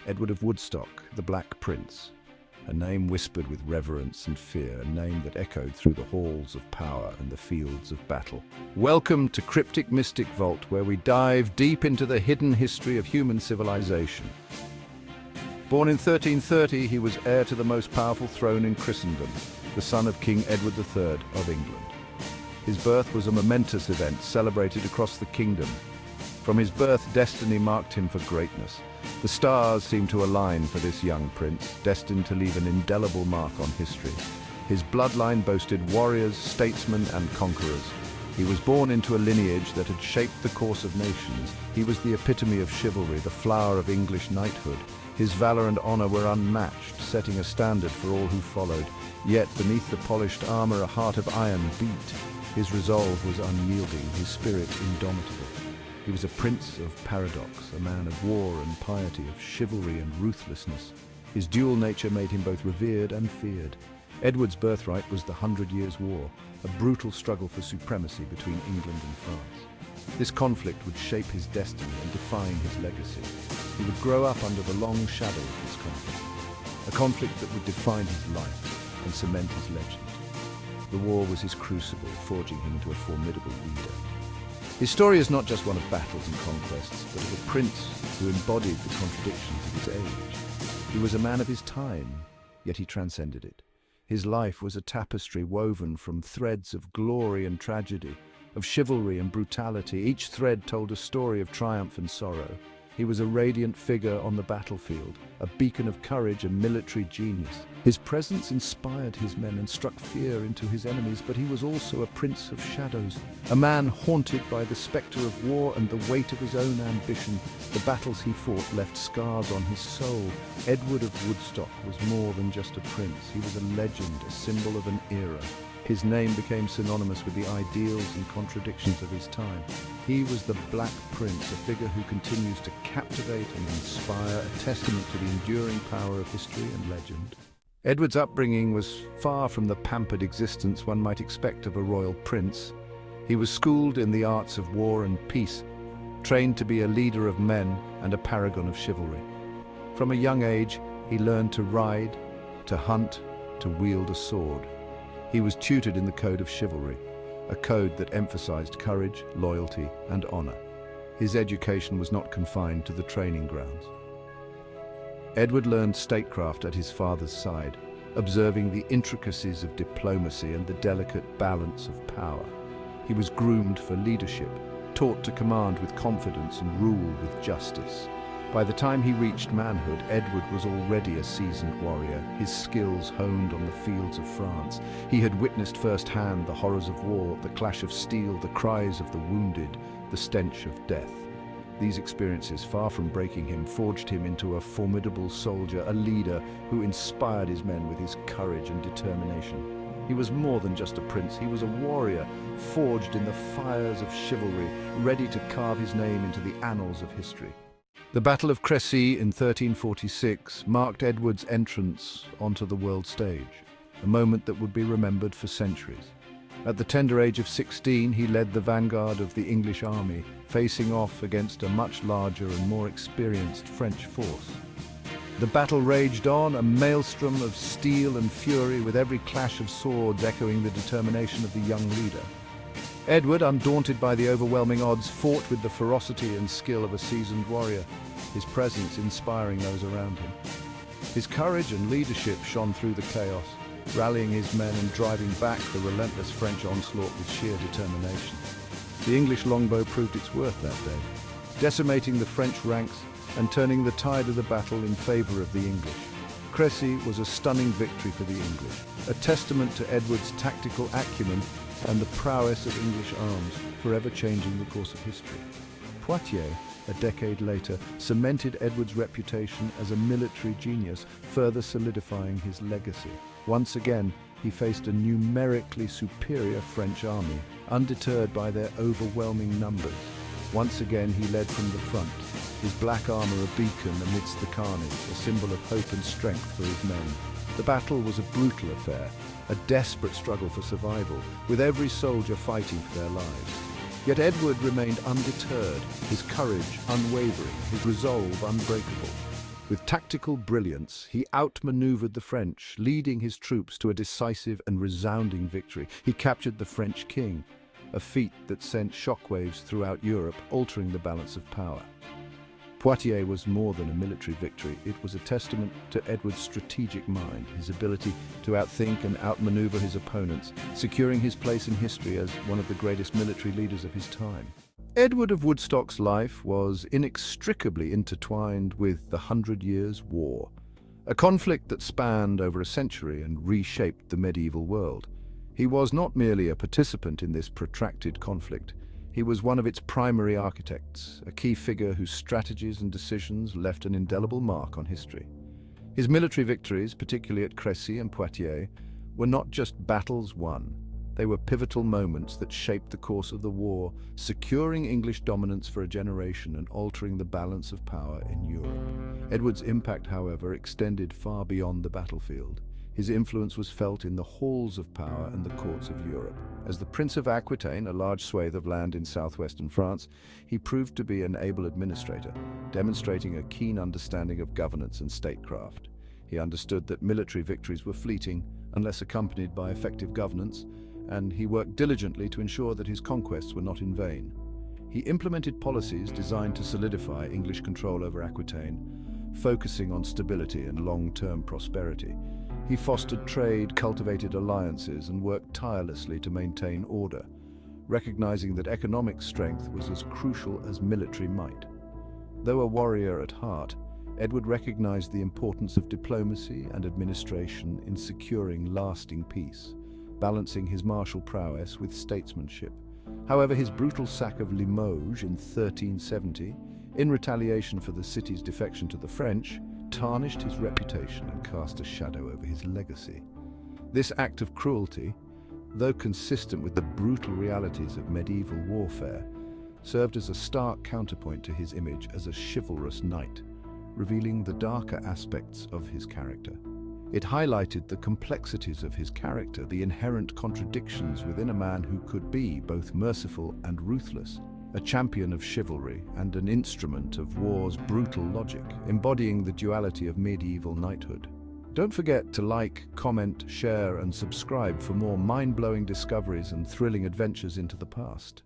Edward of Woodstock, the Black Prince. A name whispered with reverence and fear, a name that echoed through the halls of power and the fields of battle. Welcome to Cryptic Mystic Vault, where we dive deep into the hidden history of human civilization. Born in 1330, he was heir to the most powerful throne in Christendom, the son of King Edward III of England. His birth was a momentous event celebrated across the kingdom. From his birth, destiny marked him for greatness. The stars seemed to align for this young prince, destined to leave an indelible mark on history. His bloodline boasted warriors, statesmen, and conquerors. He was born into a lineage that had shaped the course of nations. He was the epitome of chivalry, the flower of English knighthood. His valor and honor were unmatched, setting a standard for all who followed. Yet beneath the polished armor, a heart of iron beat. His resolve was unyielding, his spirit indomitable. He was a prince of paradox, a man of war and piety, of chivalry and ruthlessness. His dual nature made him both revered and feared. Edward's birthright was the 100 Years' War, a brutal struggle for supremacy between England and France. This conflict would shape his destiny and define his legacy. He would grow up under the long shadow of this conflict, a conflict that would define his life and cement his legend. The war was his crucible, forging him into a formidable leader. His story is not just one of battles and conquests, but of a prince who embodied the contradictions of his age. He was a man of his time, yet he transcended it. His life was a tapestry woven from threads of glory and tragedy, of chivalry and brutality. Each thread told a story of triumph and sorrow. He was a radiant figure on the battlefield, a beacon of courage and military genius. His presence inspired his men and struck fear into his enemies, but he was also a prince of shadows, a man haunted by the spectre of war and the weight of his own ambition. The battles he fought left scars on his soul. Edward of Woodstock was more than just a prince. He was a legend, a symbol of an era. His name became synonymous with the ideals and contradictions of his time. He was the Black Prince, a figure who continues to captivate and inspire, a testament to the enduring power of history and legend. Edward's upbringing was far from the pampered existence one might expect of a royal prince. He was schooled in the arts of war and peace, trained to be a leader of men and a paragon of chivalry. From a young age, he learned to ride, to hunt, to wield a sword. He was tutored in the code of chivalry, a code that emphasized courage, loyalty, and honor. His education was not confined to the training grounds. Edward learned statecraft at his father's side, observing the intricacies of diplomacy and the delicate balance of power. He was groomed for leadership, taught to command with confidence and rule with justice. By the time he reached manhood, Edward was already a seasoned warrior, his skills honed on the fields of France. He had witnessed firsthand the horrors of war, the clash of steel, the cries of the wounded, the stench of death. These experiences, far from breaking him, forged him into a formidable soldier, a leader who inspired his men with his courage and determination. He was more than just a prince, he was a warrior, forged in the fires of chivalry, ready to carve his name into the annals of history. The Battle of Crécy in 1346 marked Edward's entrance onto the world stage, a moment that would be remembered for centuries. At the tender age of 16, he led the vanguard of the English army, facing off against a much larger and more experienced French force. The battle raged on, a maelstrom of steel and fury, with every clash of swords echoing the determination of the young leader. Edward, undaunted by the overwhelming odds, fought with the ferocity and skill of a seasoned warrior, his presence inspiring those around him. His courage and leadership shone through the chaos, rallying his men and driving back the relentless French onslaught with sheer determination. The English longbow proved its worth that day, decimating the French ranks and turning the tide of the battle in favor of the English. Crécy was a stunning victory for the English, a testament to Edward's tactical acumen and the prowess of English arms, forever changing the course of history. Poitiers, a decade later, cemented Edward's reputation as a military genius, further solidifying his legacy. Once again, he faced a numerically superior French army, undeterred by their overwhelming numbers. Once again, he led from the front, his black armor a beacon amidst the carnage, a symbol of hope and strength for his men. The battle was a brutal affair, a desperate struggle for survival, with every soldier fighting for their lives. Yet Edward remained undeterred, his courage unwavering, his resolve unbreakable. With tactical brilliance, he outmaneuvered the French, leading his troops to a decisive and resounding victory. He captured the French king, a feat that sent shockwaves throughout Europe, altering the balance of power. Poitiers was more than a military victory. It was a testament to Edward's strategic mind, his ability to outthink and outmaneuver his opponents, securing his place in history as one of the greatest military leaders of his time. Edward of Woodstock's life was inextricably intertwined with the 100 Years' War, a conflict that spanned over a century and reshaped the medieval world. He was not merely a participant in this protracted conflict, he was one of its primary architects, a key figure whose strategies and decisions left an indelible mark on history. His military victories, particularly at Crécy and Poitiers, were not just battles won. They were pivotal moments that shaped the course of the war, securing English dominance for a generation and altering the balance of power in Europe. Edward's impact, however, extended far beyond the battlefield. His influence was felt in the halls of power and the courts of Europe. As the Prince of Aquitaine, a large swathe of land in southwestern France, he proved to be an able administrator, demonstrating a keen understanding of governance and statecraft. He understood that military victories were fleeting unless accompanied by effective governance, and he worked diligently to ensure that his conquests were not in vain. He implemented policies designed to solidify English control over Aquitaine, focusing on stability and long-term prosperity. He fostered trade, cultivated alliances, and worked tirelessly to maintain order, recognizing that economic strength was as crucial as military might. Though a warrior at heart, Edward recognized the importance of diplomacy and administration in securing lasting peace, balancing his martial prowess with statesmanship. However, his brutal sack of Limoges in 1370, in retaliation for the city's defection to the French, tarnished his reputation and cast a shadow over his legacy. This act of cruelty, though consistent with the brutal realities of medieval warfare, served as a stark counterpoint to his image as a chivalrous knight, revealing the darker aspects of his character. It highlighted the complexities of his character, the inherent contradictions within a man who could be both merciful and ruthless, a champion of chivalry and an instrument of war's brutal logic, embodying the duality of medieval knighthood. Don't forget to like, comment, share, and subscribe for more mind-blowing discoveries and thrilling adventures into the past.